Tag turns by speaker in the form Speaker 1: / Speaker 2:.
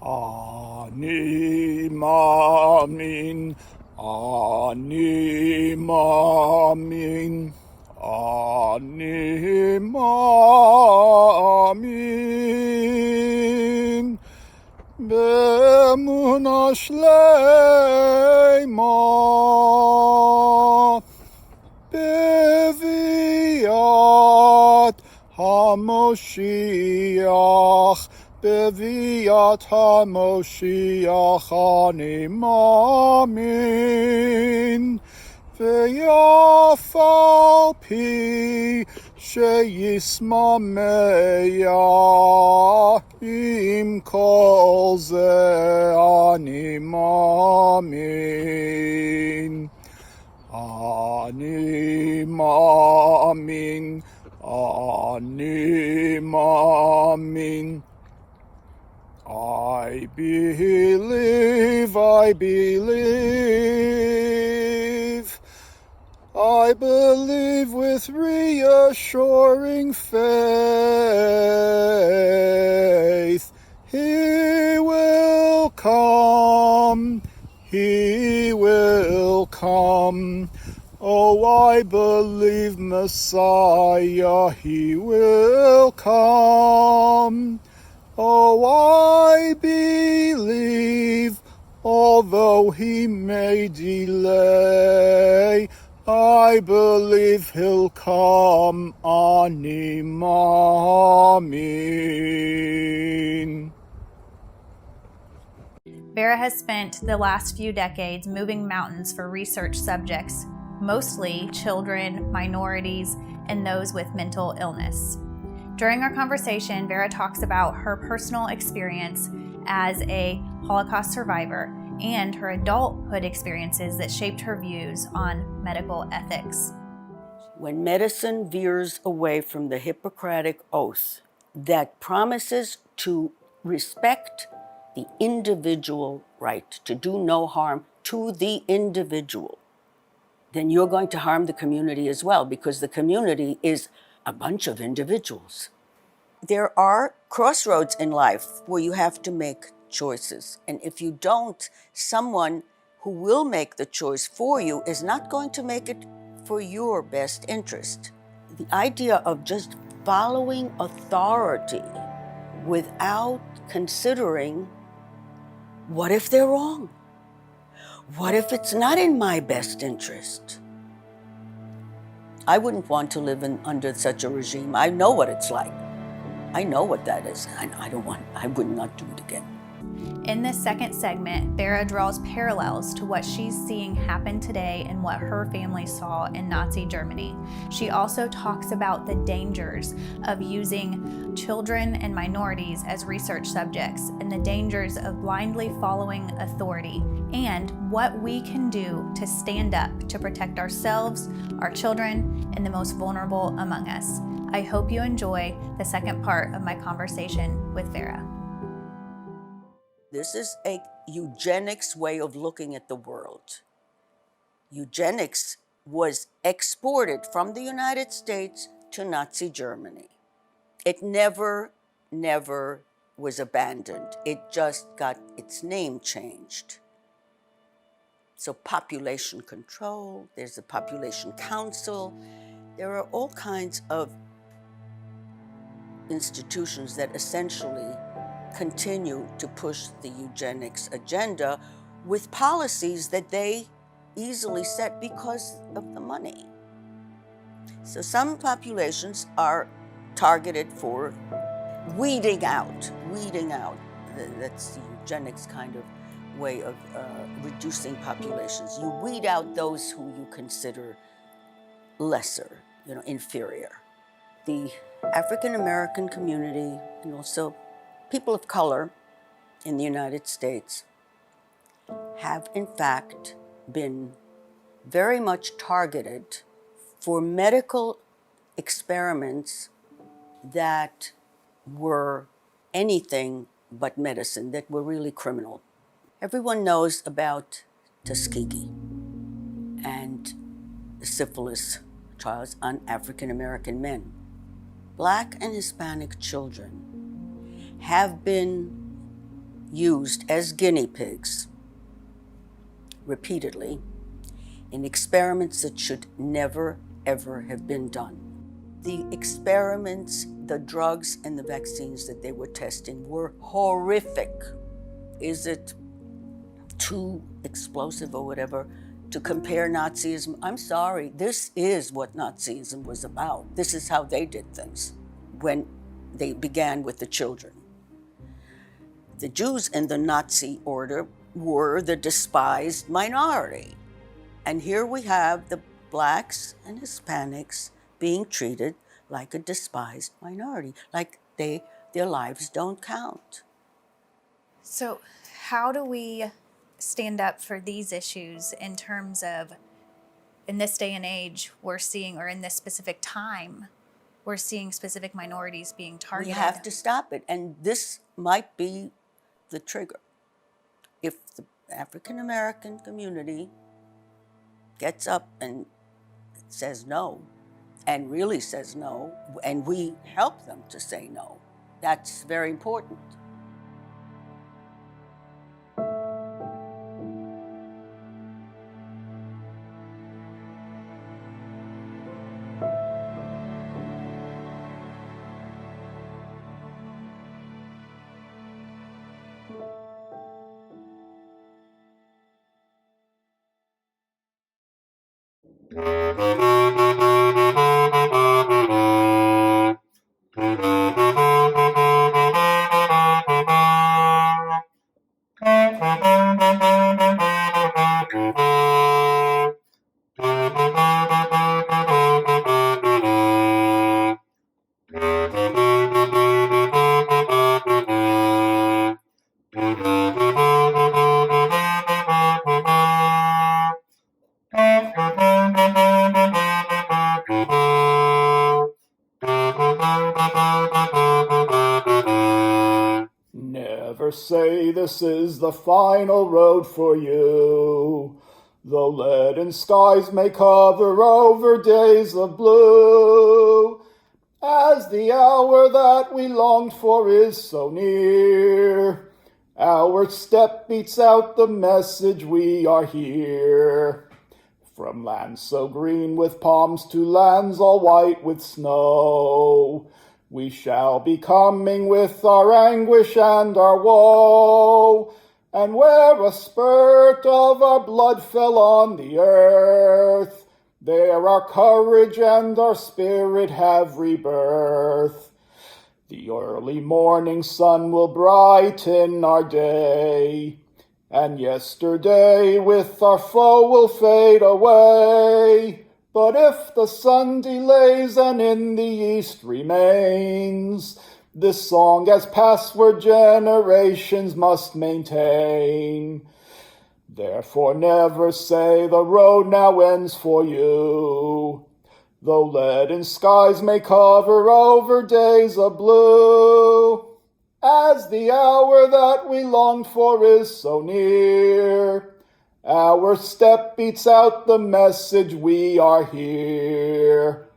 Speaker 1: אני מאמין, אני מאמין, אני מאמין, באמונה שלמה, בביאת המשיח, בביאת המשיח אני מאמין, ויף על פי שישמח עם כל זה אני מאמין. אני מאמין, אני מאמין. I believe, I believe. I believe with reassuring faith. He will come, He will come. Oh, I believe Messiah, He will come. Oh, I believe, although He may delay, I believe He'll come. Ani Maamin.
Speaker 2: Vera has spent the last few decades moving mountains for research subjects, mostly children, minorities, and those with mental illness. During our conversation, Vera talks about her personal experience as a Holocaust survivor and her adulthood experiences that shaped her views on medical ethics.
Speaker 3: When medicine veers away from the Hippocratic Oath that promises to respect the individual right, to do no harm to the individual, then you're going to harm the community as well, because the community is a bunch of individuals. There are crossroads in life where you have to make choices. And if you don't, someone who will make the choice for you is not going to make it for your best interest. The idea of just following authority without considering, what if they're wrong? What if it's not in my best interest? I wouldn't want to live under such a regime. I know what it's like. I know what that is. I would not do it again.
Speaker 2: In this second segment, Vera draws parallels to what she's seeing happen today and what her family saw in Nazi Germany. She also talks about the dangers of using children and minorities as research subjects and the dangers of blindly following authority and what we can do to stand up to protect ourselves, our children, and the most vulnerable among us. I hope you enjoy the second part of my conversation with Vera.
Speaker 3: This is a eugenics way of looking at the world. Eugenics was exported from the United States to Nazi Germany. It never was abandoned. It just got its name changed. So population control, there's a population council. There are all kinds of institutions that essentially continue to push the eugenics agenda with policies that they easily set because of the money. So some populations are targeted for weeding out. That's the eugenics kind of way of reducing populations. You weed out those who you consider lesser, inferior. The African American community and also people of color in the United States have in fact been very much targeted for medical experiments that were anything but medicine, that were really criminal. Everyone knows about Tuskegee and the syphilis trials on African American men. Black and Hispanic children have been used as guinea pigs repeatedly in experiments that should never, ever have been done. The experiments, the drugs, and the vaccines that they were testing were horrific. Is it too explosive or whatever to compare Nazism? I'm sorry, this is what Nazism was about. This is how they did things when they began with the children. The Jews in the Nazi order were the despised minority. And here we have the blacks and Hispanics being treated like a despised minority, like their lives don't count.
Speaker 2: So, how do we stand up for these issues in terms of, in this day and age, we're seeing, or in this specific time, we're seeing specific minorities being targeted?
Speaker 3: We have to stop it, and this might be the trigger. If the African American community gets up and says no, and really says no, and we help them to say no, that's very important.
Speaker 1: Never say this is the final road for you. Though leaden skies may cover over days of blue, as the hour that we longed for is so near, our step beats out the message we are here. From lands so green with palms to lands all white with snow, we shall be coming with our anguish and our woe. And where a spurt of our blood fell on the earth, there our courage and our spirit have rebirth. The early morning sun will brighten our day, and yesterday with our foe will fade away. But if the sun delays and in the east remains, this song as password generations must maintain. Therefore never say the road now ends for you, though leaden skies may cover over days of blue, as the hour that we longed for is so near. Our step beats out the message we are here.